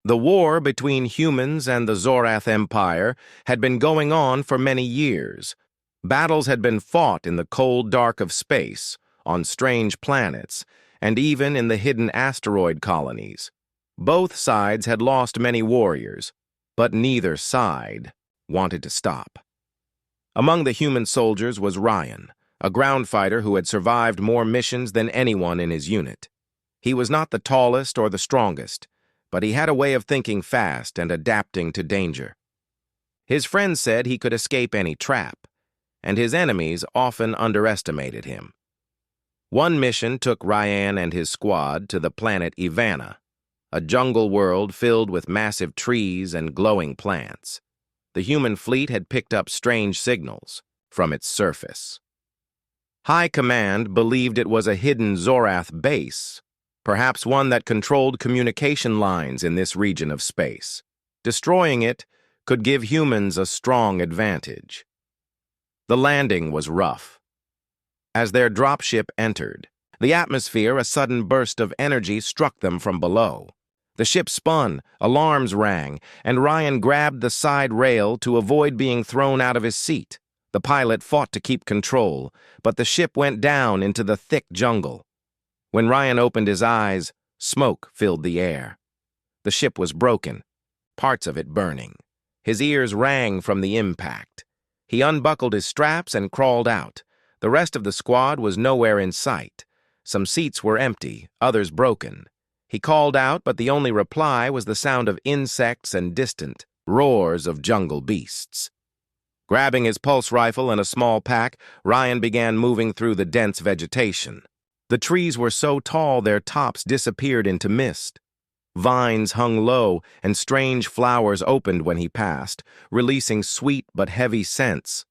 The war between humans and the Zorath Empire had been going on for many years. Battles had been fought in the cold dark of space, on strange planets, and even in the hidden asteroid colonies. Both sides had lost many warriors, but neither side wanted to stop. Among the human soldiers was Ryan, a ground fighter who had survived more missions than anyone in his unit. He was not the tallest or the strongest, but he had a way of thinking fast and adapting to danger. His friends said he could escape any trap, and his enemies often underestimated him. One mission took Ryan and his squad to the planet Ivana, a jungle world filled with massive trees and glowing plants. The human fleet had picked up strange signals from its surface. High Command believed it was a hidden Zorath base, perhaps one that controlled communication lines in this region of space. Destroying it could give humans a strong advantage. The landing was rough. As their dropship entered the atmosphere, a sudden burst of energy struck them from below. The ship spun, alarms rang, and Ryan grabbed the side rail to avoid being thrown out of his seat. The pilot fought to keep control, but the ship went down into the thick jungle. When Ryan opened his eyes, smoke filled the air. The ship was broken, parts of it burning. His ears rang from the impact. He unbuckled his straps and crawled out. The rest of the squad was nowhere in sight. Some seats were empty, others broken. He called out, but the only reply was the sound of insects and distant roars of jungle beasts. Grabbing his pulse rifle and a small pack, Ryan began moving through the dense vegetation. The trees were so tall their tops disappeared into mist. Vines hung low, and strange flowers opened when he passed, releasing sweet but heavy scents.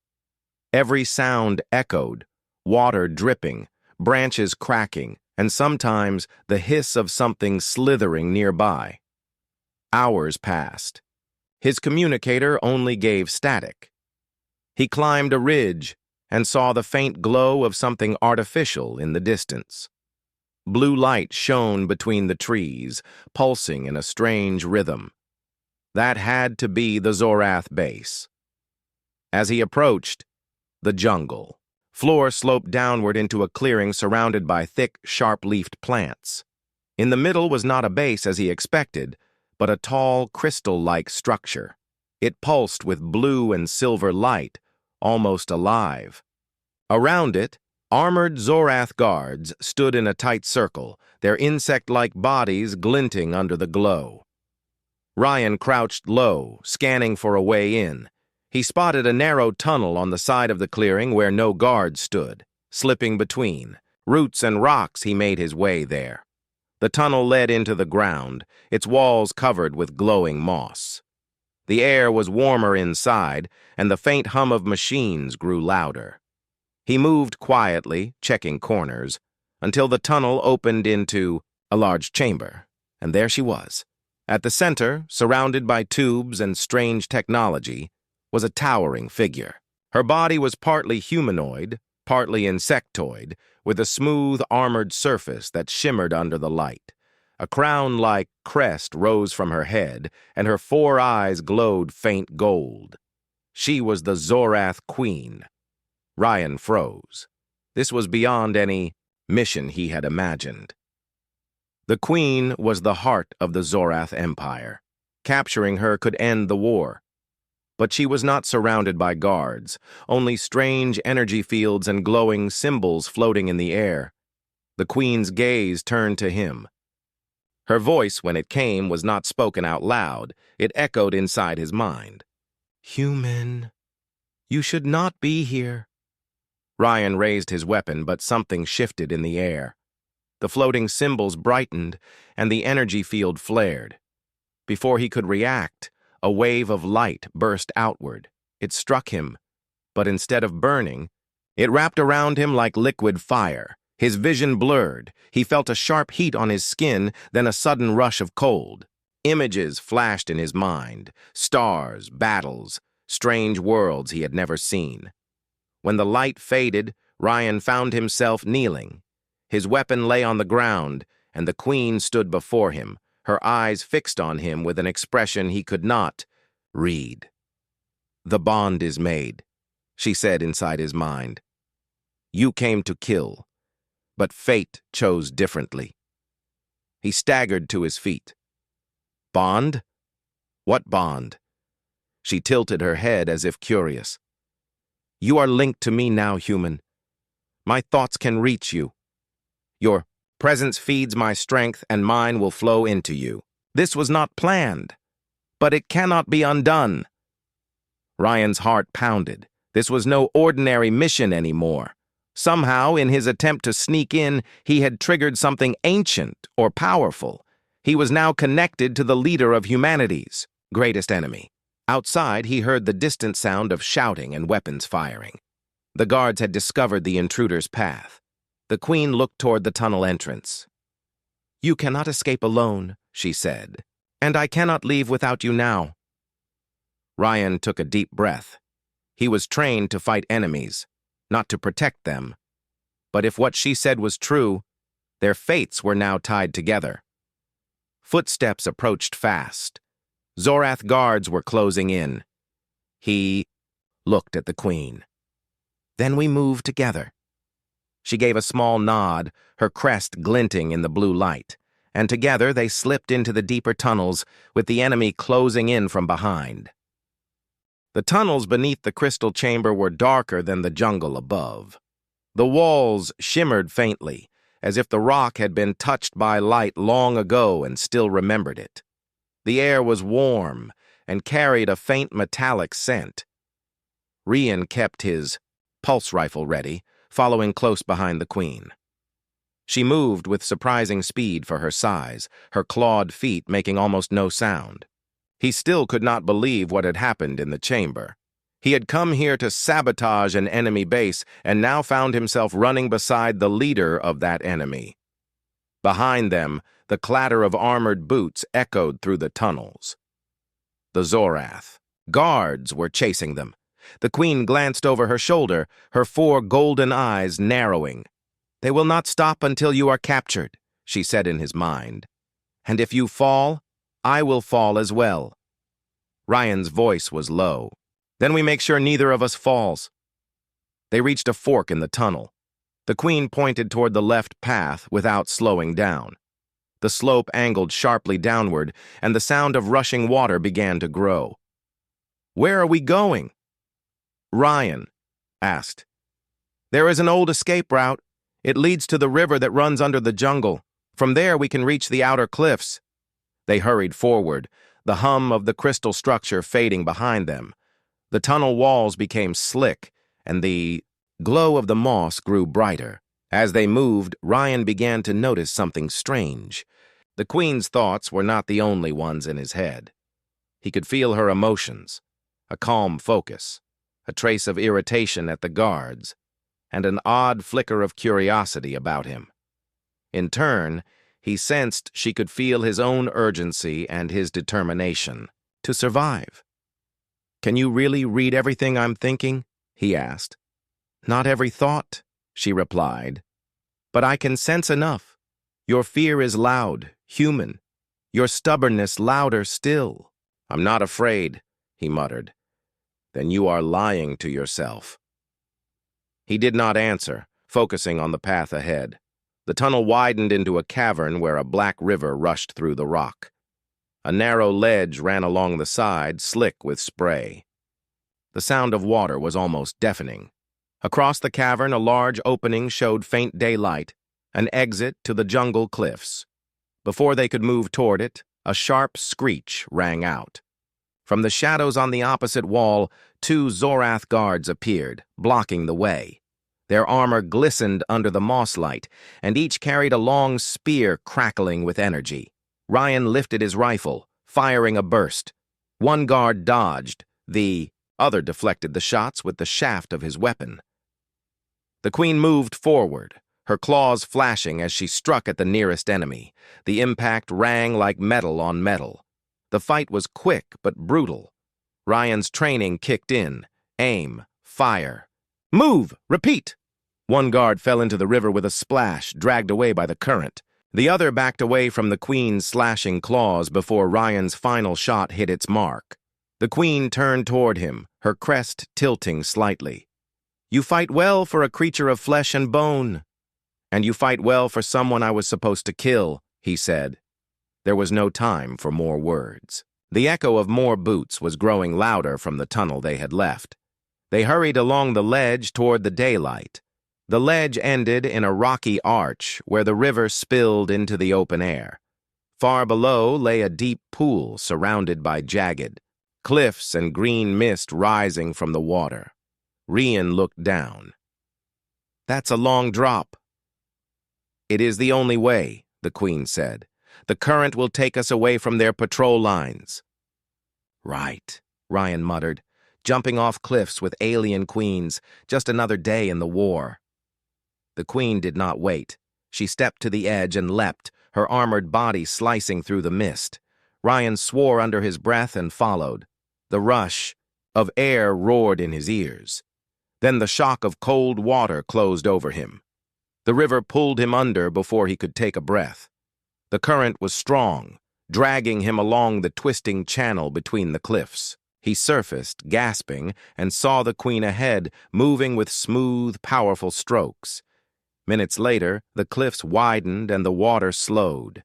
Every sound echoed, water dripping, branches cracking, and sometimes the hiss of something slithering nearby. Hours passed. His communicator only gave static. He climbed a ridge and saw the faint glow of something artificial in the distance. Blue light shone between the trees, pulsing in a strange rhythm. That had to be the Zorath base. As he approached, the jungle. Floor sloped downward into a clearing surrounded by thick, sharp-leafed plants. In the middle was not a base as he expected, but a tall, crystal-like structure. It pulsed with blue and silver light, almost alive. Around it, armored Zorath guards stood in a tight circle, their insect-like bodies glinting under the glow. Ryan crouched low, scanning for a way in. He spotted a narrow tunnel on the side of the clearing where no guards stood. Slipping between roots and rocks, he made his way there. The tunnel led into the ground, its walls covered with glowing moss. The air was warmer inside, and the faint hum of machines grew louder. He moved quietly, checking corners, until the tunnel opened into a large chamber, and there she was. At the center, surrounded by tubes and strange technology, was a towering figure. Her body was partly humanoid, partly insectoid, with a smooth, armored surface that shimmered under the light. A crown-like crest rose from her head, and her 4 eyes glowed faint gold. She was the Zorath Queen. Ryan froze. This was beyond any mission he had imagined. The Queen was the heart of the Zorath Empire. Capturing her could end the war. But she was not surrounded by guards, only strange energy fields and glowing symbols floating in the air. The Queen's gaze turned to him. Her voice, when it came, was not spoken out loud. It echoed inside his mind. "Human, you should not be here." Ryan raised his weapon, but something shifted in the air. The floating symbols brightened, and the energy field flared. Before he could react, a wave of light burst outward. It struck him, but instead of burning, it wrapped around him like liquid fire. His vision blurred. He felt a sharp heat on his skin, then a sudden rush of cold. Images flashed in his mind. Stars, battles, strange worlds he had never seen. When the light faded, Ryan found himself kneeling. His weapon lay on the ground, and the Queen stood before him, her eyes fixed on him with an expression he could not read. "The bond is made," she said inside his mind. "You came to kill, but fate chose differently." He staggered to his feet. "Bond? What bond?" She tilted her head as if curious. "You are linked to me now, human. My thoughts can reach you. Your presence feeds my strength, and mine will flow into you. This was not planned, but it cannot be undone." Ryan's heart pounded. This was no ordinary mission anymore. Somehow, in his attempt to sneak in, he had triggered something ancient or powerful. He was now connected to the leader of humanity's greatest enemy. Outside, he heard the distant sound of shouting and weapons firing. The guards had discovered the intruder's path. The Queen looked toward the tunnel entrance. "You cannot escape alone," she said, "and I cannot leave without you now." Ryan took a deep breath. He was trained to fight enemies, not to protect them. But if what she said was true, their fates were now tied together. Footsteps approached fast. Zorath guards were closing in. He looked at the Queen. "Then we move together." She gave a small nod, her crest glinting in the blue light, and together they slipped into the deeper tunnels, with the enemy closing in from behind. The tunnels beneath the crystal chamber were darker than the jungle above. The walls shimmered faintly, as if the rock had been touched by light long ago and still remembered it. The air was warm and carried a faint metallic scent. Ryan kept his pulse rifle ready, following close behind the Queen. She moved with surprising speed for her size, her clawed feet making almost no sound. He still could not believe what had happened in the chamber. He had come here to sabotage an enemy base and now found himself running beside the leader of that enemy. Behind them, the clatter of armored boots echoed through the tunnels. The Zorath guards were chasing them. The Queen glanced over her shoulder, her 4 golden eyes narrowing. "They will not stop until you are captured," she said in his mind. "And if you fall, I will fall as well." Ryan's voice was low. "Then we make sure neither of us falls." They reached a fork in the tunnel. The Queen pointed toward the left path without slowing down. The slope angled sharply downward, and the sound of rushing water began to grow. "Where are we going?" Ryan asked. "There is an old escape route. It leads to the river that runs under the jungle. From there we can reach the outer cliffs." They hurried forward, the hum of the crystal structure fading behind them. The tunnel walls became slick, and the glow of the moss grew brighter. As they moved, Ryan began to notice something strange. The Queen's thoughts were not the only ones in his head. He could feel her emotions, a calm focus, a trace of irritation at the guards, and an odd flicker of curiosity about him. In turn, he sensed she could feel his own urgency and his determination to survive. "Can you really read everything I'm thinking?" he asked. "Not every thought," she replied, "but I can sense enough. Your fear is loud, human. Your stubbornness louder still." "I'm not afraid," he muttered. "Then you are lying to yourself." He did not answer, focusing on the path ahead. The tunnel widened into a cavern where a black river rushed through the rock. A narrow ledge ran along the side, slick with spray. The sound of water was almost deafening. Across the cavern, a large opening showed faint daylight, an exit to the jungle cliffs. Before they could move toward it, a sharp screech rang out. From the shadows on the opposite wall, 2 Zorath guards appeared, blocking the way. Their armor glistened under the moss light, and each carried a long spear crackling with energy. Ryan lifted his rifle, firing a burst. One guard dodged, the other deflected the shots with the shaft of his weapon. The Queen moved forward, her claws flashing as she struck at the nearest enemy. The impact rang like metal on metal. The fight was quick but brutal. Ryan's training kicked in. Aim, fire. "Move! Repeat!" One guard fell into the river with a splash, dragged away by the current. The other backed away from the queen's slashing claws before Ryan's final shot hit its mark. The queen turned toward him, her crest tilting slightly. "You fight well for a creature of flesh and bone. And you fight well for someone I was supposed to kill," he said. There was no time for more words. The echo of more boots was growing louder from the tunnel they had left. They hurried along the ledge toward the daylight. The ledge ended in a rocky arch where the river spilled into the open air. Far below lay a deep pool surrounded by jagged cliffs and green mist rising from the water. Ryan looked down. "That's a long drop." "It is the only way," the queen said. "The current will take us away from their patrol lines." "Right," Ryan muttered. "Jumping off cliffs with alien queens, just another day in the war." The queen did not wait. She stepped to the edge and leapt, her armored body slicing through the mist. Ryan swore under his breath and followed. The rush of air roared in his ears. Then the shock of cold water closed over him. The river pulled him under before he could take a breath. The current was strong, dragging him along the twisting channel between the cliffs. He surfaced, gasping, and saw the queen ahead, moving with smooth, powerful strokes. Minutes later, the cliffs widened and the water slowed.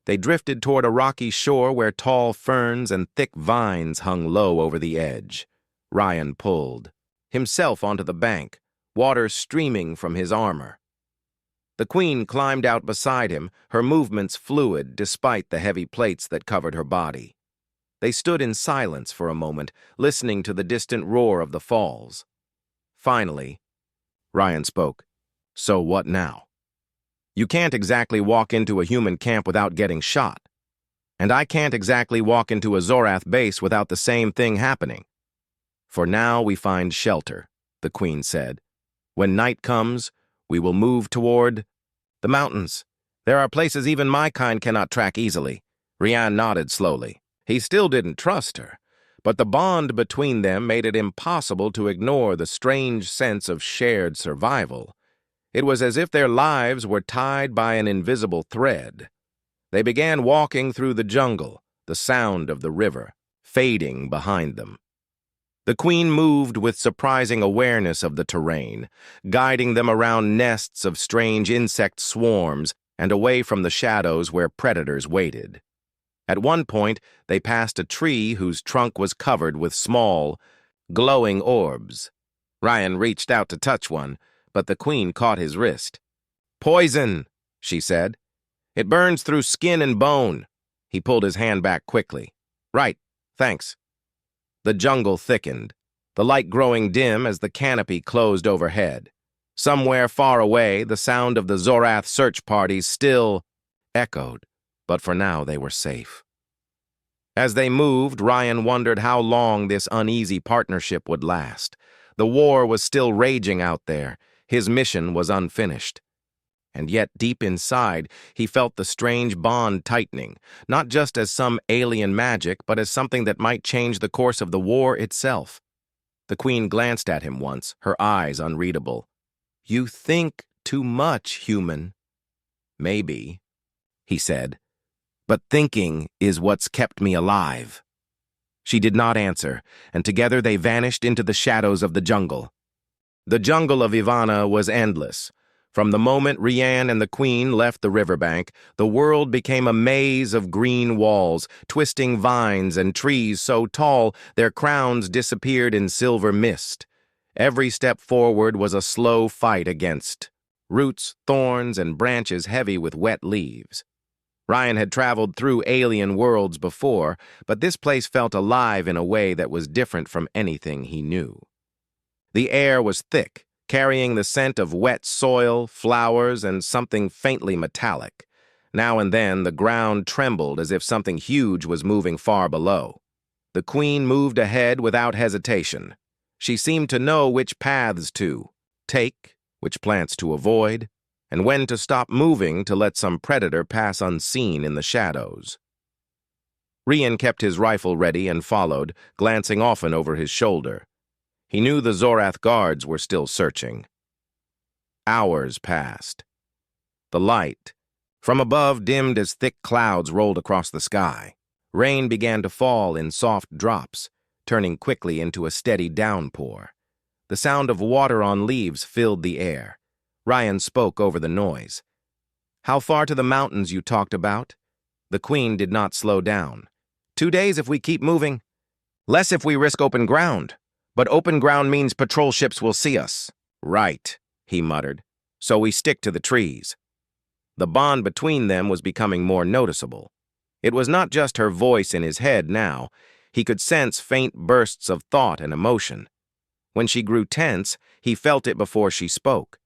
They drifted toward a rocky shore where tall ferns and thick vines hung low over the edge. Ryan pulled himself onto the bank, water streaming from his armor. The queen climbed out beside him, her movements fluid despite the heavy plates that covered her body. They stood in silence for a moment, listening to the distant roar of the falls. Finally, Ryan spoke. "So what now? You can't exactly walk into a human camp without getting shot. And I can't exactly walk into a Zorath base without the same thing happening. For now we find shelter," the queen said. "When night comes, we will move toward the mountains. There are places even my kind cannot track easily." Ryan nodded slowly. He still didn't trust her, but the bond between them made it impossible to ignore the strange sense of shared survival. It was as if their lives were tied by an invisible thread. They began walking through the jungle, the sound of the river fading behind them. The queen moved with surprising awareness of the terrain, guiding them around nests of strange insect swarms and away from the shadows where predators waited. At one point, they passed a tree whose trunk was covered with small, glowing orbs. Ryan reached out to touch one, but the queen caught his wrist. "Poison," she said. "It burns through skin and bone." He pulled his hand back quickly. "Right, thanks." The jungle thickened, the light growing dim as the canopy closed overhead. Somewhere far away, the sound of the Zorath search parties still echoed, but for now they were safe. As they moved, Ryan wondered how long this uneasy partnership would last. The war was still raging out there. His mission was unfinished. And yet, deep inside, he felt the strange bond tightening, not just as some alien magic, but as something that might change the course of the war itself. The queen glanced at him once, her eyes unreadable. "You think too much, human." "Maybe," he said. "But thinking is what's kept me alive." She did not answer, and together they vanished into the shadows of the jungle. The jungle of Ivana was endless. From the moment Ryan and the queen left the riverbank, the world became a maze of green walls, twisting vines and trees so tall their crowns disappeared in silver mist. Every step forward was a slow fight against roots, thorns, and branches heavy with wet leaves. Ryan had traveled through alien worlds before, but this place felt alive in a way that was different from anything he knew. The air was thick, carrying the scent of wet soil, flowers, and something faintly metallic. Now and then, the ground trembled as if something huge was moving far below. The queen moved ahead without hesitation. She seemed to know which paths to take, which plants to avoid, and when to stop moving to let some predator pass unseen in the shadows. Ryan kept his rifle ready and followed, glancing often over his shoulder. He knew the Zorath guards were still searching. Hours passed. The light, From above dimmed as thick clouds rolled across the sky. Rain began to fall in soft drops, turning quickly into a steady downpour. The sound of water on leaves filled the air. Ryan spoke over the noise. "How far to the mountains you talked about?" The Queen did not slow down. 2 days if we keep moving. Less if we risk open ground. But open ground means patrol ships will see us. Right, he muttered. So we stick to the trees. The bond between them was becoming more noticeable. It was not just her voice in his head now. He could sense faint bursts of thought and emotion. When she grew tense, he felt it before she spoke.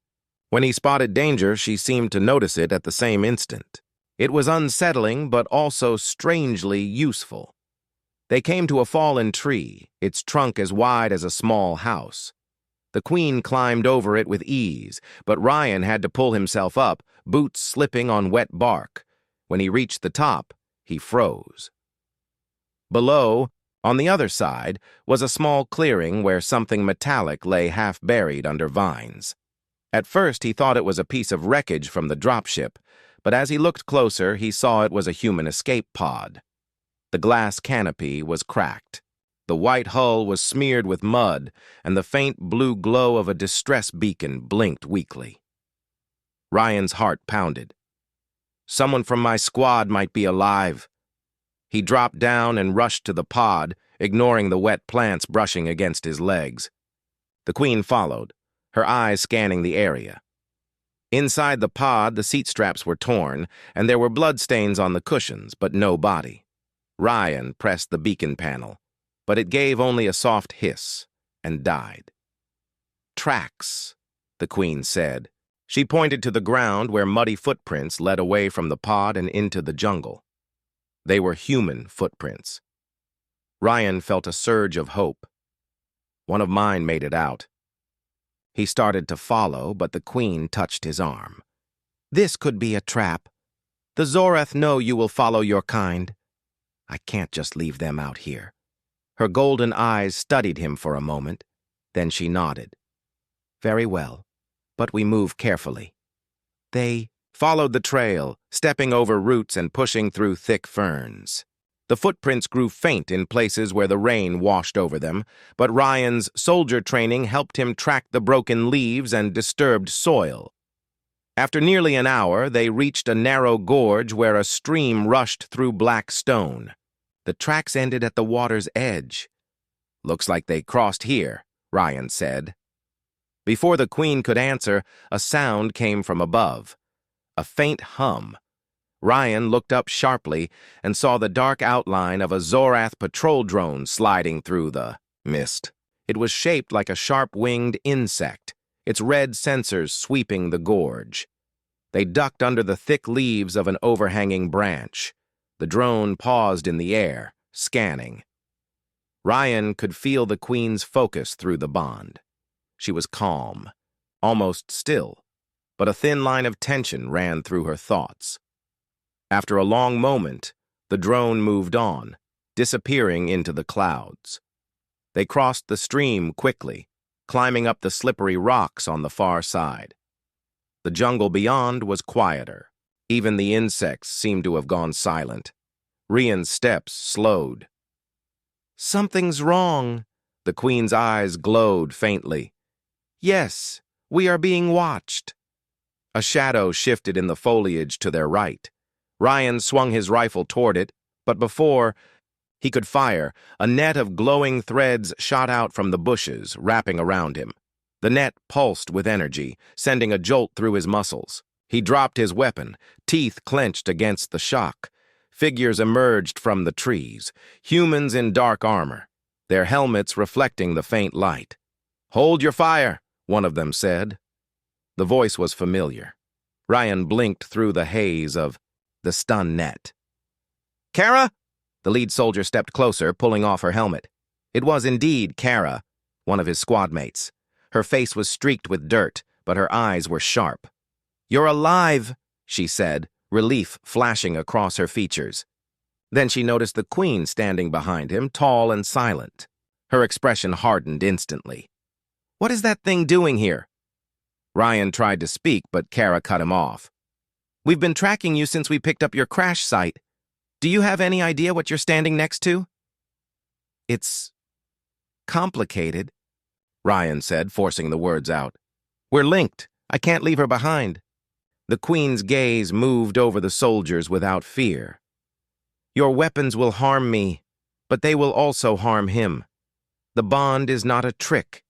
When he spotted danger, she seemed to notice it at the same instant. It was unsettling, but also strangely useful. They came to a fallen tree, its trunk as wide as a small house. The Queen climbed over it with ease, but Ryan had to pull himself up, boots slipping on wet bark. When he reached the top, he froze. Below, on the other side, was a small clearing where something metallic lay half buried under vines. At first, he thought it was a piece of wreckage from the dropship, but as he looked closer, he saw it was a human escape pod. The glass canopy was cracked. The white hull was smeared with mud, and the faint blue glow of a distress beacon blinked weakly. Ryan's heart pounded. Someone from my squad might be alive. He dropped down and rushed to the pod, ignoring the wet plants brushing against his legs. The Queen followed, her eyes scanning the area. Inside the pod, the seat straps were torn, and there were bloodstains on the cushions, but no body. Ryan pressed the beacon panel, but it gave only a soft hiss and died. "Tracks," the Queen said. She pointed to the ground where muddy footprints led away from the pod and into the jungle. They were human footprints. Ryan felt a surge of hope. One of mine made it out. He started to follow, but the Queen touched his arm. "This could be a trap. The Zorath know you will follow your kind. I can't just leave them out here." Her golden eyes studied him for a moment. Then she nodded. "Very well, but we move carefully." They followed the trail, stepping over roots and pushing through thick ferns. The footprints grew faint in places where the rain washed over them, but Ryan's soldier training helped him track the broken leaves and disturbed soil. After nearly an hour, they reached a narrow gorge where a stream rushed through black stone. The tracks ended at the water's edge. "Looks like they crossed here," Ryan said. Before the Queen could answer, a sound came from above. A faint hum. Ryan looked up sharply and saw the dark outline of a Zorath patrol drone sliding through the mist. It was shaped like a sharp-winged insect, its red sensors sweeping the gorge. They ducked under the thick leaves of an overhanging branch. The drone paused in the air, scanning. Ryan could feel the Queen's focus through the bond. She was calm, almost still, but a thin line of tension ran through her thoughts. After a long moment, the drone moved on, disappearing into the clouds. They crossed the stream quickly, climbing up the slippery rocks on the far side. The jungle beyond was quieter. Even the insects seemed to have gone silent. Ryan's steps slowed. "Something's wrong." The Queen's eyes glowed faintly. "Yes, we are being watched." A shadow shifted in the foliage to their right. Ryan swung his rifle toward it, but before he could fire, a net of glowing threads shot out from the bushes, wrapping around him. The net pulsed with energy, sending a jolt through his muscles. He dropped his weapon, teeth clenched against the shock. Figures emerged from the trees, humans in dark armor, their helmets reflecting the faint light. "Hold your fire," one of them said. The voice was familiar. Ryan blinked through the haze of the stun net. "Kara?" The lead soldier stepped closer, pulling off her helmet. It was indeed Kara, one of his squad mates. Her face was streaked with dirt, but her eyes were sharp. "You're alive," she said, relief flashing across her features. Then she noticed the Queen standing behind him, tall and silent. Her expression hardened instantly. "What is that thing doing here?" Ryan tried to speak, but Kara cut him off. We've been tracking you since we picked up your crash site. Do you have any idea what you're standing next to? It's complicated, Ryan said, forcing the words out. We're linked. I can't leave her behind. The Queen's gaze moved over the soldiers without fear. Your weapons will harm me, but they will also harm him. The bond is not a trick.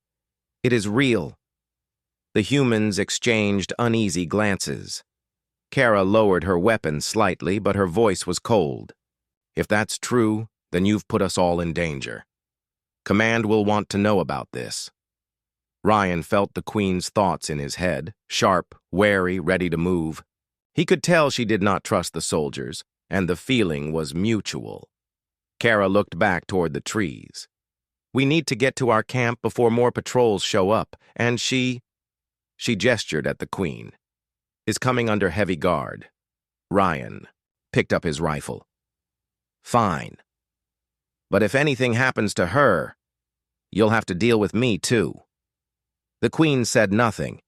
It is real. The humans exchanged uneasy glances. Kara lowered her weapon slightly, but her voice was cold. If that's true, then you've put us all in danger. Command will want to know about this. Ryan felt the Queen's thoughts in his head, sharp, wary, ready to move. He could tell she did not trust the soldiers, and the feeling was mutual. Kara looked back toward the trees. We need to get to our camp before more patrols show up, and she gestured at the Queen, is coming under heavy guard. Ryan picked up his rifle. Fine. But if anything happens to her, you'll have to deal with me too. The Queen said nothing,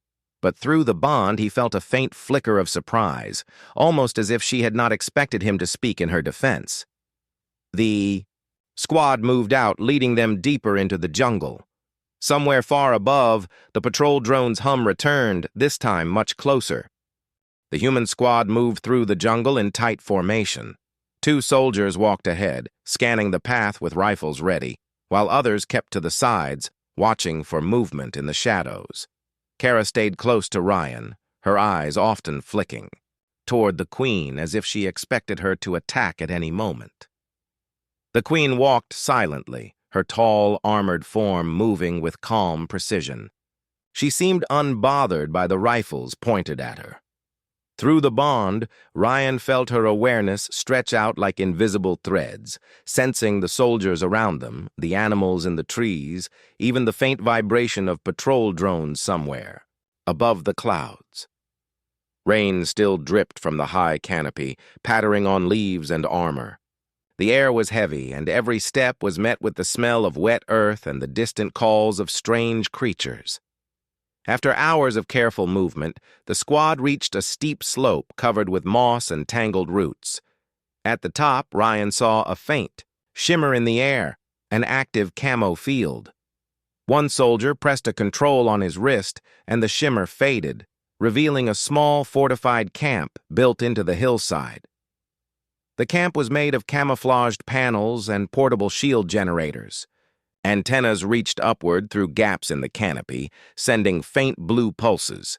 but through the bond he felt a faint flicker of surprise, almost as if she had not expected him to speak in her defense. The squad moved out, leading them deeper into the jungle. Somewhere far above, the patrol drone's hum returned, this time much closer. The human squad moved through the jungle in tight formation. 2 soldiers walked ahead, scanning the path with rifles ready, while others kept to the sides, watching for movement in the shadows. Kara stayed close to Ryan, her eyes often flicking toward the Queen as if she expected her to attack at any moment. The Queen walked silently, her tall, armored form moving with calm precision. She seemed unbothered by the rifles pointed at her. Through the bond, Ryan felt her awareness stretch out like invisible threads, sensing the soldiers around them, the animals in the trees, even the faint vibration of patrol drones somewhere, above the clouds. Rain still dripped from the high canopy, pattering on leaves and armor. The air was heavy, and every step was met with the smell of wet earth and the distant calls of strange creatures. After hours of careful movement, the squad reached a steep slope covered with moss and tangled roots. At the top, Ryan saw a faint shimmer in the air, an active camo field. One soldier pressed a control on his wrist, and the shimmer faded, revealing a small fortified camp built into the hillside. The camp was made of camouflaged panels and portable shield generators. Antennas reached upward through gaps in the canopy, sending faint blue pulses.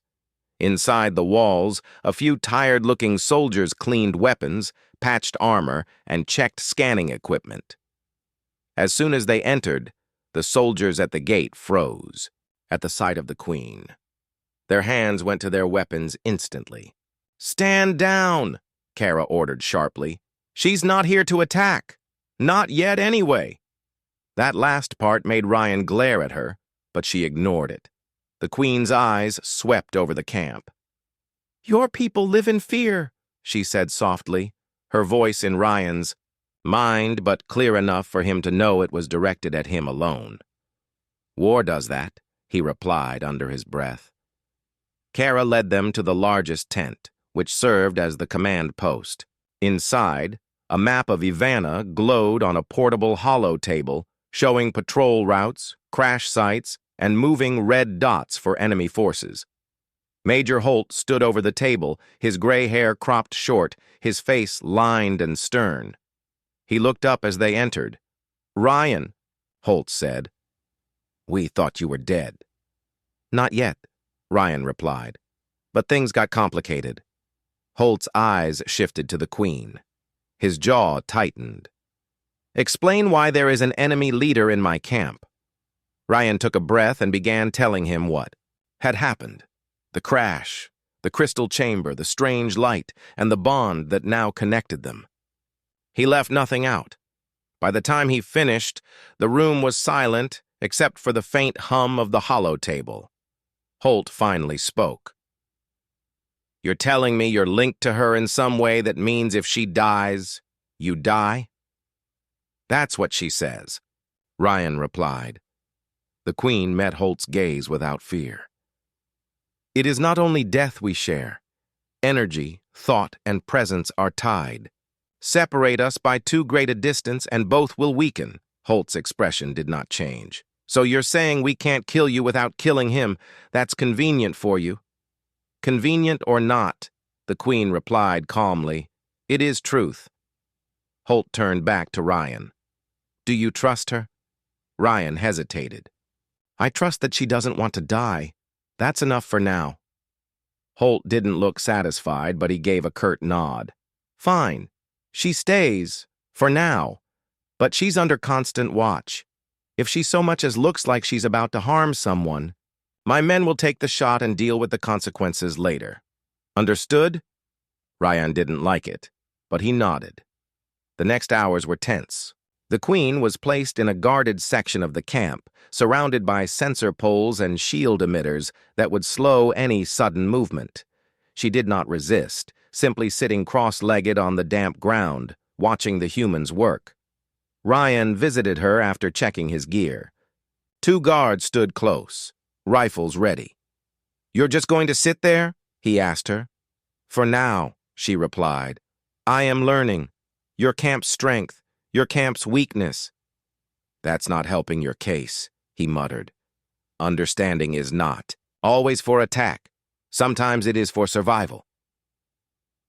Inside the walls, a few tired-looking soldiers cleaned weapons, patched armor, and checked scanning equipment. As soon as they entered, the soldiers at the gate froze at the sight of the Queen. Their hands went to their weapons instantly. "Stand down," Kara ordered sharply. "She's not here to attack. Not yet, anyway." That last part made Ryan glare at her, but she ignored it. The Queen's eyes swept over the camp. "Your people live in fear," she said softly, her voice in Ryan's mind, but clear enough for him to know it was directed at him alone. "War does that," he replied under his breath. Kara led them to the largest tent, which served as the command post. Inside, a map of Ivana glowed on a portable hollow table, showing patrol routes, crash sites, and moving red dots for enemy forces. Major Holt stood over the table, his gray hair cropped short, his face lined and stern. He looked up as they entered. "Ryan," Holt said. "We thought you were dead." "Not yet," Ryan replied. But things got complicated. Holt's eyes shifted to the Queen. His jaw tightened. "Explain why there is an enemy leader in my camp." Ryan took a breath and began telling him what had happened. The crash, the crystal chamber, the strange light, and the bond that now connected them. He left nothing out. By the time he finished, the room was silent except for the faint hum of the hollow table. Holt finally spoke. "You're telling me you're linked to her in some way that means if she dies, you die?" "That's what she says," Ryan replied. The Queen met Holt's gaze without fear. "It is not only death we share. Energy, thought, and presence are tied. Separate us by too great a distance and both will weaken. Holt's expression did not change. So you're saying we can't kill you without killing him? That's convenient for you. Convenient or not, the Queen replied calmly. It is truth. Holt turned back to Ryan. Do you trust her? Ryan hesitated. I trust that she doesn't want to die. That's enough for now. Holt didn't look satisfied, but he gave a curt nod. Fine. She stays, for now. But she's under constant watch. If she so much as looks like she's about to harm someone, my men will take the shot and deal with the consequences later. Understood? Ryan didn't like it, but he nodded. The next hours were tense. The Queen was placed in a guarded section of the camp, surrounded by sensor poles and shield emitters that would slow any sudden movement. She did not resist, simply sitting cross-legged on the damp ground, watching the humans work. Ryan visited her after checking his gear. 2 guards stood close, rifles ready. You're just going to sit there? He asked her. For now, she replied. I am learning. Your camp's strength, your camp's weakness. That's not helping your case, he muttered. Understanding is not. Always for attack. Sometimes it is for survival.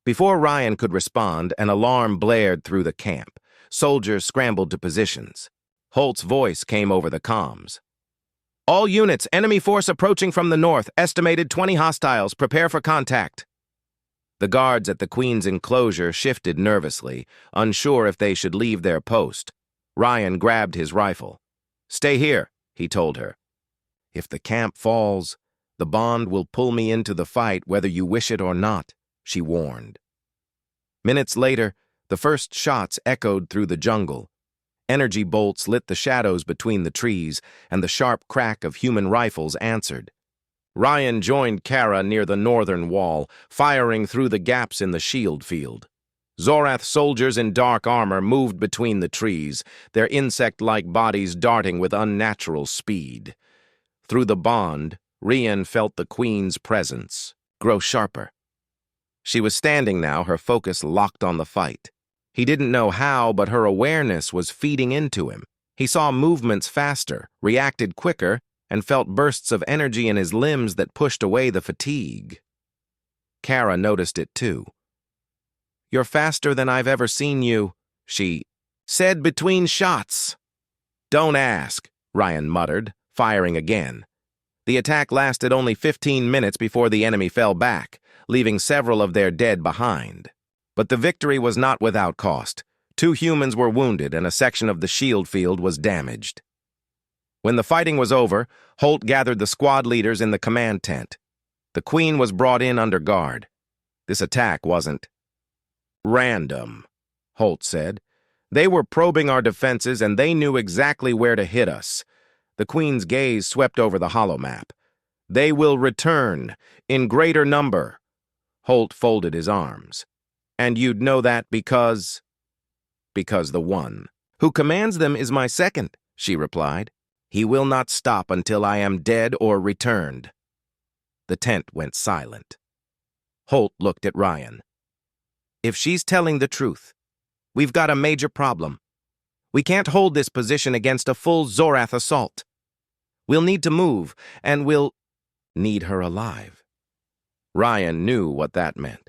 Before Ryan could respond, an alarm blared through the camp. Soldiers scrambled to positions. Holt's voice came over the comms. All units, enemy force approaching from the north, estimated 20 hostiles, prepare for contact. The guards at the Queen's enclosure shifted nervously, unsure if they should leave their post. Ryan grabbed his rifle. Stay here, he told her. If the camp falls, the bond will pull me into the fight whether you wish it or not, she warned. Minutes later, the first shots echoed through the jungle. Energy bolts lit the shadows between the trees, and the sharp crack of human rifles answered. Ryan joined Kara near the northern wall, firing through the gaps in the shield field. Zorath soldiers in dark armor moved between the trees, their insect-like bodies darting with unnatural speed. Through the bond, Ryan felt the Queen's presence grow sharper. She was standing now, her focus locked on the fight. He didn't know how, but her awareness was feeding into him. He saw movements faster, reacted quicker, and felt bursts of energy in his limbs that pushed away the fatigue. Kara noticed it too. You're faster than I've ever seen you, she said between shots. Don't ask, Ryan muttered, firing again. The attack lasted only 15 minutes before the enemy fell back, leaving several of their dead behind. But the victory was not without cost. 2 humans were wounded and a section of the shield field was damaged. When the fighting was over, Holt gathered the squad leaders in the command tent. The Queen was brought in under guard. This attack wasn't random, Holt said. They were probing our defenses and they knew exactly where to hit us. The Queen's gaze swept over the holomap. They will return, in greater number. Holt folded his arms. And you'd know that because the one who commands them is my second, she replied. He will not stop until I am dead or returned. The tent went silent. Holt looked at Ryan. If she's telling the truth, we've got a major problem. We can't hold this position against a full Zorath assault. We'll need to move, and we'll need her alive. Ryan knew what that meant.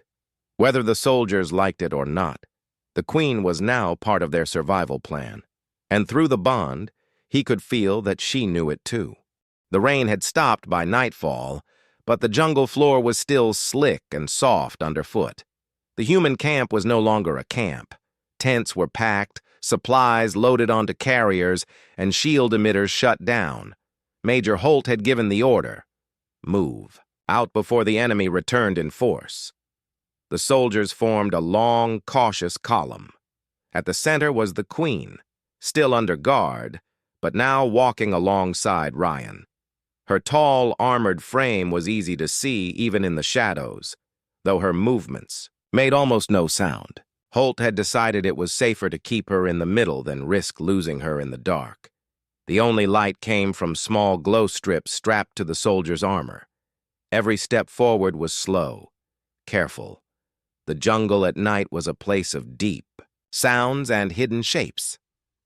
Whether the soldiers liked it or not, the Queen was now part of their survival plan. And through the bond, he could feel that she knew it too. The rain had stopped by nightfall, but the jungle floor was still slick and soft underfoot. The human camp was no longer a camp. Tents were packed, supplies loaded onto carriers, and shield emitters shut down. Major Holt had given the order. Move, out before the enemy returned in force. The soldiers formed a long, cautious column. At the center was the Queen, still under guard, but now walking alongside Ryan. Her tall, armored frame was easy to see even in the shadows, though her movements made almost no sound. Holt had decided it was safer to keep her in the middle than risk losing her in the dark. The only light came from small glow strips strapped to the soldier's armor. Every step forward was slow, careful. The jungle at night was a place of deep sounds and hidden shapes.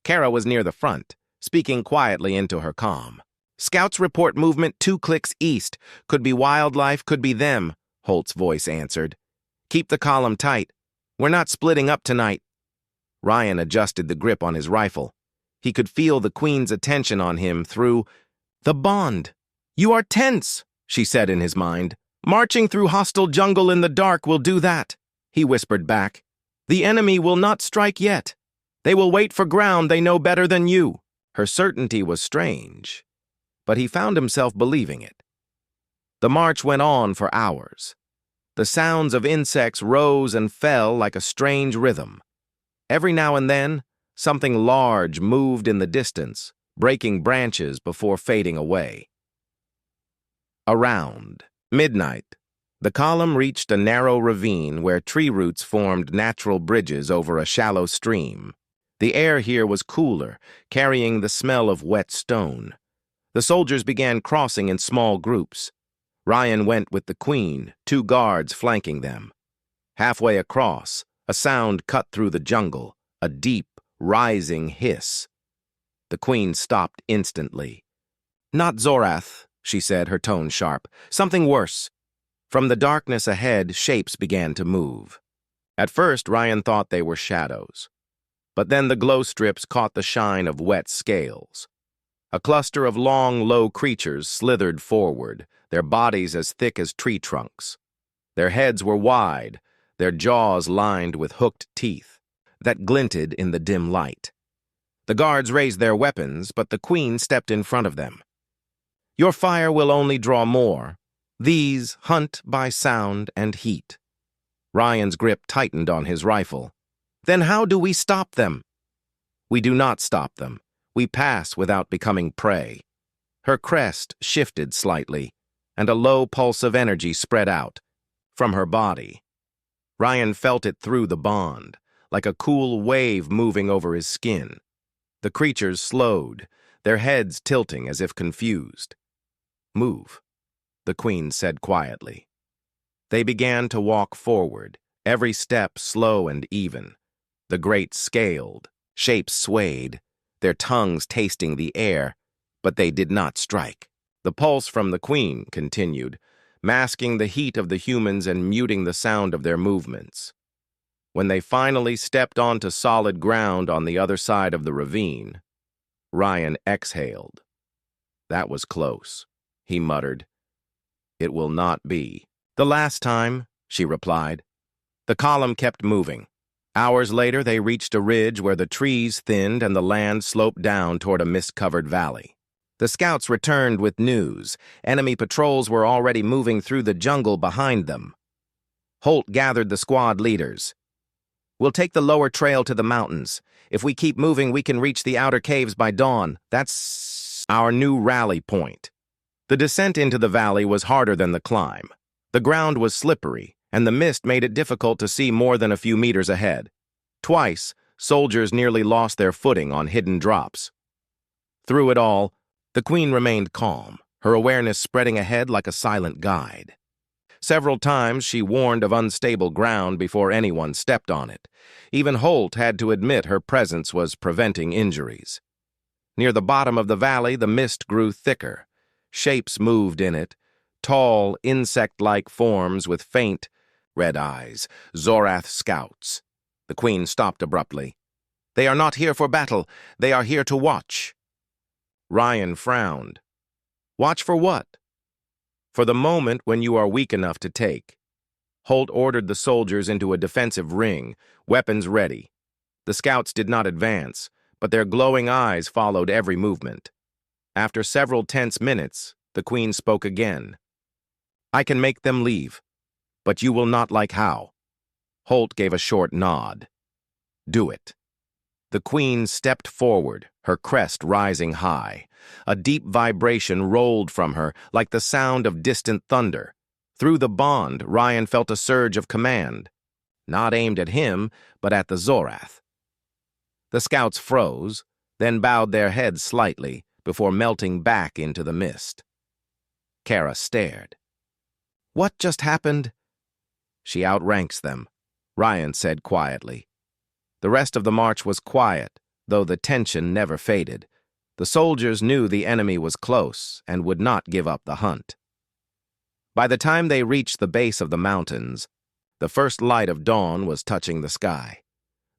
Kara was near the front, speaking quietly into her comm. Scouts report movement 2 clicks east. Could be wildlife, could be them, Holt's voice answered. Keep the column tight. We're not splitting up tonight. Ryan adjusted the grip on his rifle. He could feel the Queen's attention on him through the bond. You are tense, she said in his mind. Marching through hostile jungle in the dark will do that, he whispered back. The enemy will not strike yet. They will wait for ground they know better than you. Her certainty was strange, but he found himself believing it. The march went on for hours. The sounds of insects rose and fell like a strange rhythm. Every now and then, something large moved in the distance, breaking branches before fading away. Around midnight, the column reached a narrow ravine where tree roots formed natural bridges over a shallow stream. The air here was cooler, carrying the smell of wet stone. The soldiers began crossing in small groups. Ryan went with the Queen, 2 guards flanking them. Halfway across, a sound cut through the jungle, a deep, rising hiss. The Queen stopped instantly. Not Zorath, she said, her tone sharp. Something worse. From the darkness ahead, shapes began to move. At first, Ryan thought they were shadows. But then the glow strips caught the shine of wet scales. A cluster of long, low creatures slithered forward, their bodies as thick as tree trunks. Their heads were wide, their jaws lined with hooked teeth that glinted in the dim light. The guards raised their weapons, but the Queen stepped in front of them. Your fire will only draw more. These hunt by sound and heat. Ryan's grip tightened on his rifle. Then how do we stop them? We do not stop them. We pass without becoming prey. Her crest shifted slightly, and a low pulse of energy spread out from her body. Ryan felt it through the bond, like a cool wave moving over his skin. The creatures slowed, their heads tilting as if confused. Move, the Queen said quietly. They began to walk forward, every step slow and even. The grates scaled, shapes swayed, their tongues tasting the air, but they did not strike. The pulse from the Queen continued, masking the heat of the humans and muting the sound of their movements. When they finally stepped onto solid ground on the other side of the ravine, Ryan exhaled. That was close, he muttered. It will not be. The last time, she replied. The column kept moving. Hours later, they reached a ridge where the trees thinned and the land sloped down toward a mist-covered valley. The scouts returned with news. Enemy patrols were already moving through the jungle behind them. Holt gathered the squad leaders. We'll take the lower trail to the mountains. If we keep moving, we can reach the outer caves by dawn. That's our new rally point. The descent into the valley was harder than the climb. The ground was slippery, and the mist made it difficult to see more than a few meters ahead. Twice, soldiers nearly lost their footing on hidden drops. Through it all, the Queen remained calm, her awareness spreading ahead like a silent guide. Several times she warned of unstable ground before anyone stepped on it. Even Holt had to admit her presence was preventing injuries. Near the bottom of the valley, the mist grew thicker. Shapes moved in it, tall, insect-like forms with faint, red eyes, Zorath scouts. The Queen stopped abruptly. They are not here for battle. They are here to watch. Ryan frowned. Watch for what? For the moment when you are weak enough to take. Holt ordered the soldiers into a defensive ring, weapons ready. The scouts did not advance, but their glowing eyes followed every movement. After several tense minutes, the Queen spoke again. I can make them leave, but you will not like how. Holt gave a short nod. Do it. The Queen stepped forward, her crest rising high. A deep vibration rolled from her like the sound of distant thunder. Through the bond, Ryan felt a surge of command, not aimed at him, but at the Zorath. The scouts froze, then bowed their heads slightly before melting back into the mist. Kara stared. What just happened? She outranks them. Ryan said quietly. The rest of the march was quiet, though the tension never faded. The soldiers knew the enemy was close and would not give up the hunt. By the time they reached the base of the mountains, the first light of dawn was touching the sky.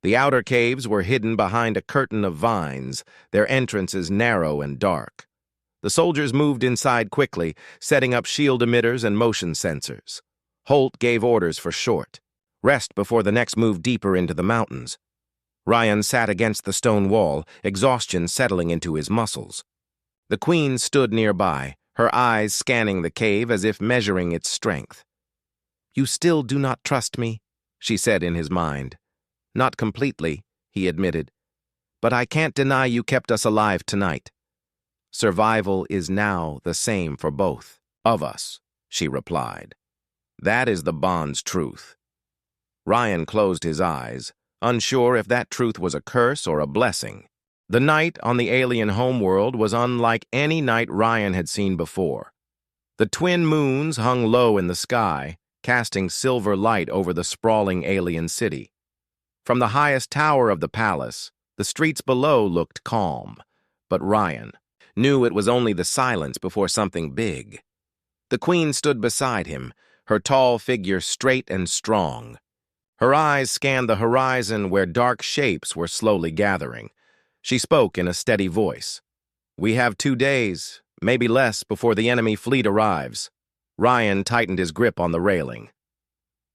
The outer caves were hidden behind a curtain of vines, their entrances narrow and dark. The soldiers moved inside quickly, setting up shield emitters and motion sensors. Holt gave orders for short rest before the next move deeper into the mountains. Ryan sat against the stone wall, exhaustion settling into his muscles. The Queen stood nearby, her eyes scanning the cave as if measuring its strength. "You still do not trust me," she said in his mind. "Not completely," he admitted. "But I can't deny you kept us alive tonight." "Survival is now the same for both of us," she replied. "That is the bond's truth." Ryan closed his eyes, unsure if that truth was a curse or a blessing. The night on the alien homeworld was unlike any night Ryan had seen before. The twin moons hung low in the sky, casting silver light over the sprawling alien city. From the highest tower of the palace, the streets below looked calm, but Ryan knew it was only the silence before something big. The Queen stood beside him, her tall figure straight and strong. Her eyes scanned the horizon where dark shapes were slowly gathering. She spoke in a steady voice. "We have 2 days, maybe less, before the enemy fleet arrives." Ryan tightened his grip on the railing.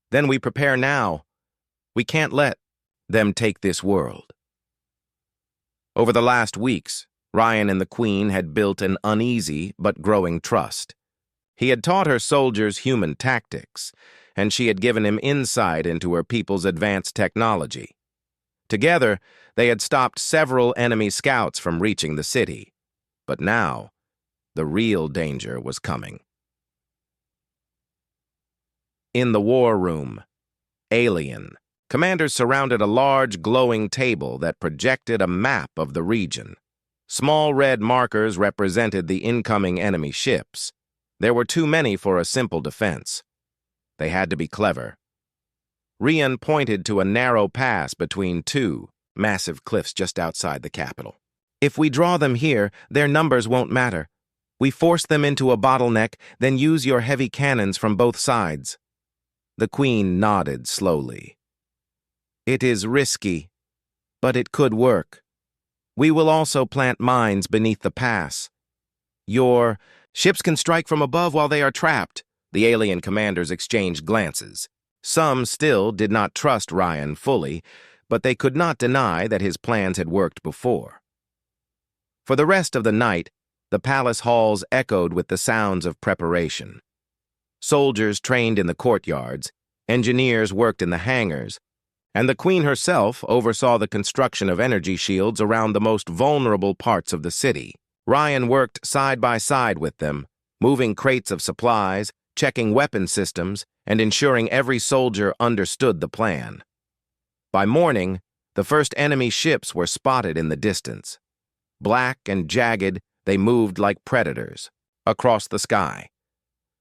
"Then we prepare now. We can't let them take this world." Over the last weeks, Ryan and the Queen had built an uneasy but growing trust. He had taught her soldiers human tactics, and she had given him insight into her people's advanced technology. Together, they had stopped several enemy scouts from reaching the city. But now, the real danger was coming. In the war room, Alien, commanders surrounded a large glowing table that projected a map of the region. Small red markers represented the incoming enemy ships. There were too many for a simple defense. They had to be clever. Ryan pointed to a narrow pass between 2 massive cliffs just outside the capital. "If we draw them here, their numbers won't matter. We force them into a bottleneck, then use your heavy cannons from both sides." The Queen nodded slowly. "It is risky, but it could work. We will also plant mines beneath the pass. Your ships can strike from above while they are trapped." The alien commanders exchanged glances. Some still did not trust Ryan fully, but they could not deny that his plans had worked before. For the rest of the night, the palace halls echoed with the sounds of preparation. Soldiers trained in the courtyards, engineers worked in the hangars, and the Queen herself oversaw the construction of energy shields around the most vulnerable parts of the city. Ryan worked side by side with them, moving crates of supplies, checking weapon systems, and ensuring every soldier understood the plan. By morning, the first enemy ships were spotted in the distance. Black and jagged, they moved like predators across the sky.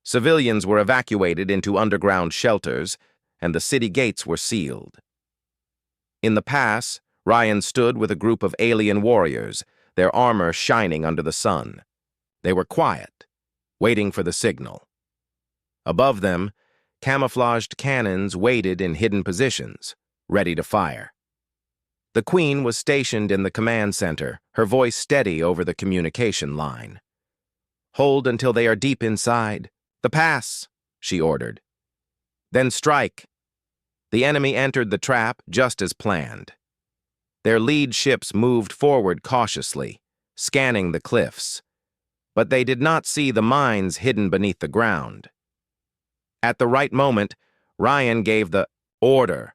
Civilians were evacuated into underground shelters, and the city gates were sealed. In the pass, Ryan stood with a group of alien warriors, their armor shining under the sun. They were quiet, waiting for the signal. Above them, camouflaged cannons waited in hidden positions, ready to fire. The Queen was stationed in the command center, her voice steady over the communication line. "Hold until they are deep inside. The pass," she ordered. "Then strike." The enemy entered the trap just as planned. Their lead ships moved forward cautiously, scanning the cliffs. But they did not see the mines hidden beneath the ground. At the right moment, Ryan gave the order.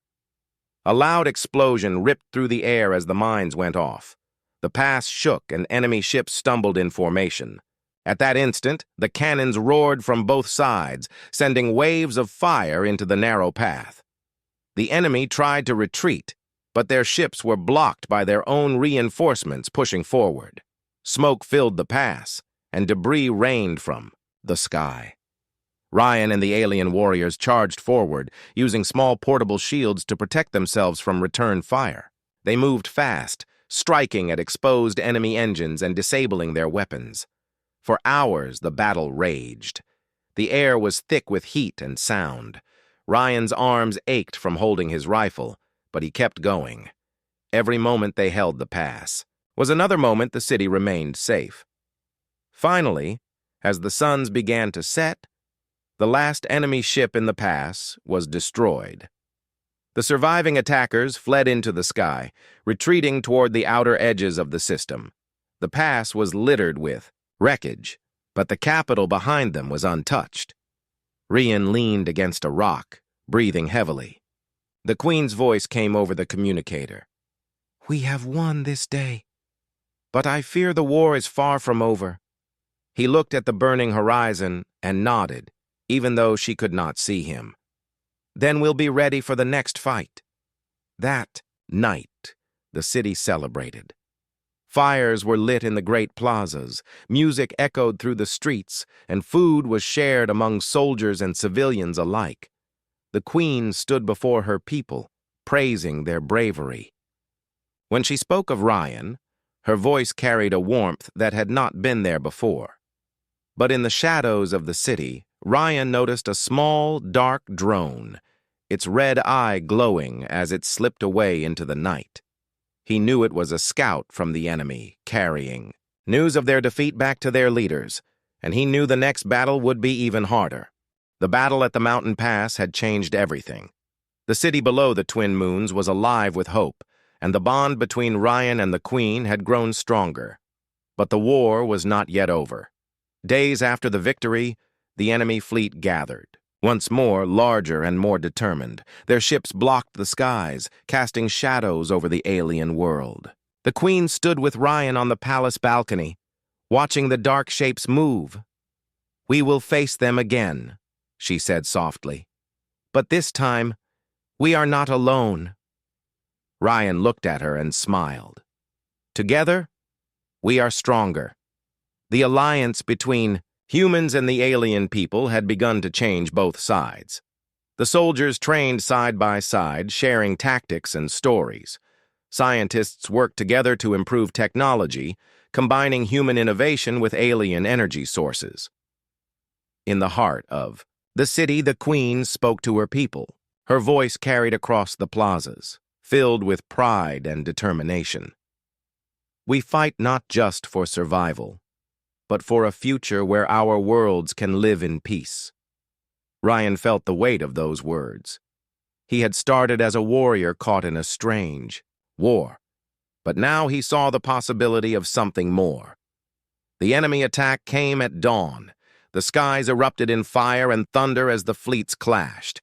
A loud explosion ripped through the air as the mines went off. The pass shook and enemy ships stumbled in formation. At that instant, the cannons roared from both sides, sending waves of fire into the narrow path. The enemy tried to retreat, but their ships were blocked by their own reinforcements pushing forward. Smoke filled the pass, and debris rained from the sky. Ryan and the alien warriors charged forward, using small portable shields to protect themselves from return fire. They moved fast, striking at exposed enemy engines and disabling their weapons. For hours, the battle raged. The air was thick with heat and sound. Ryan's arms ached from holding his rifle, but he kept going. Every moment they held the pass was another moment the city remained safe. Finally, as the suns began to set, the last enemy ship in the pass was destroyed. The surviving attackers fled into the sky, retreating toward the outer edges of the system. The pass was littered with wreckage, but the capital behind them was untouched. Ryan leaned against a rock, breathing heavily. The Queen's voice came over the communicator. "We have won this day, but I fear the war is far from over." He looked at the burning horizon and nodded, even though she could not see him. "Then we'll be ready for the next fight." That night, the city celebrated. Fires were lit in the great plazas, music echoed through the streets, and food was shared among soldiers and civilians alike. The Queen stood before her people, praising their bravery. When she spoke of Ryan, her voice carried a warmth that had not been there before. But in the shadows of the city, Ryan noticed a small, dark drone, its red eye glowing as it slipped away into the night. He knew it was a scout from the enemy, carrying news of their defeat back to their leaders, and he knew the next battle would be even harder. The battle at the mountain pass had changed everything. The city below the Twin Moons was alive with hope, and the bond between Ryan and the Queen had grown stronger. But the war was not yet over. Days after the victory, the enemy fleet gathered, once more larger and more determined. Their ships blocked the skies, casting shadows over the alien world. The Queen stood with Ryan on the palace balcony, watching the dark shapes move. "We will face them again," she said softly. "But this time, we are not alone." Ryan looked at her and smiled. "Together, we are stronger." The alliance between humans and the alien people had begun to change both sides. The soldiers trained side by side, sharing tactics and stories. Scientists worked together to improve technology, combining human innovation with alien energy sources. In the heart of the city, the Queen spoke to her people. Her voice carried across the plazas, filled with pride and determination. "We fight not just for survival, but for a future where our worlds can live in peace." Ryan felt the weight of those words. He had started as a warrior caught in a strange war, but now he saw the possibility of something more. The enemy attack came at dawn. The skies erupted in fire and thunder as the fleets clashed.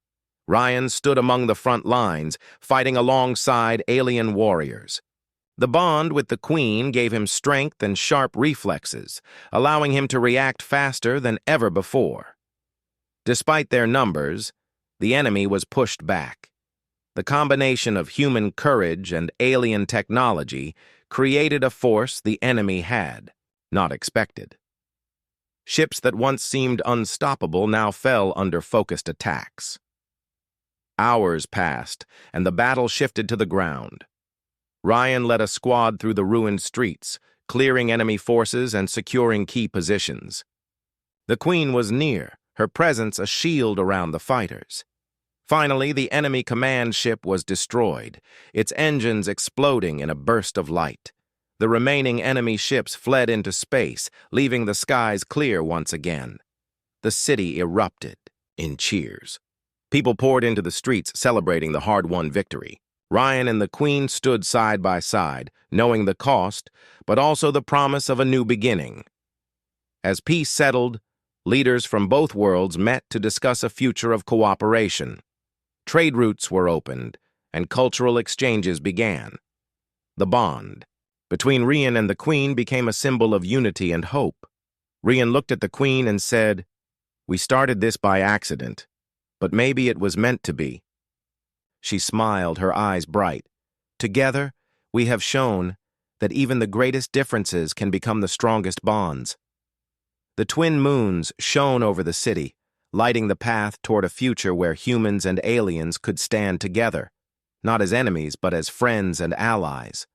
Ryan stood among the front lines, fighting alongside alien warriors. The bond with the Queen gave him strength and sharp reflexes, allowing him to react faster than ever before. Despite their numbers, the enemy was pushed back. The combination of human courage and alien technology created a force the enemy had not expected. Ships that once seemed unstoppable now fell under focused attacks. Hours passed, and the battle shifted to the ground. Ryan led a squad through the ruined streets, clearing enemy forces and securing key positions. The Queen was near, her presence a shield around the fighters. Finally, the enemy command ship was destroyed, its engines exploding in a burst of light. The remaining enemy ships fled into space, leaving the skies clear once again. The city erupted in cheers. People poured into the streets celebrating the hard-won victory. Ryan and the Queen stood side by side, knowing the cost, but also the promise of a new beginning. As peace settled, leaders from both worlds met to discuss a future of cooperation. Trade routes were opened, and cultural exchanges began. The bond between Ryan and the Queen became a symbol of unity and hope. Ryan looked at the Queen and said, "We started this by accident, but maybe it was meant to be." She smiled, her eyes bright. "Together, we have shown that even the greatest differences can become the strongest bonds." The Twin Moons shone over the city, lighting the path toward a future where humans and aliens could stand together, not as enemies but as friends and allies.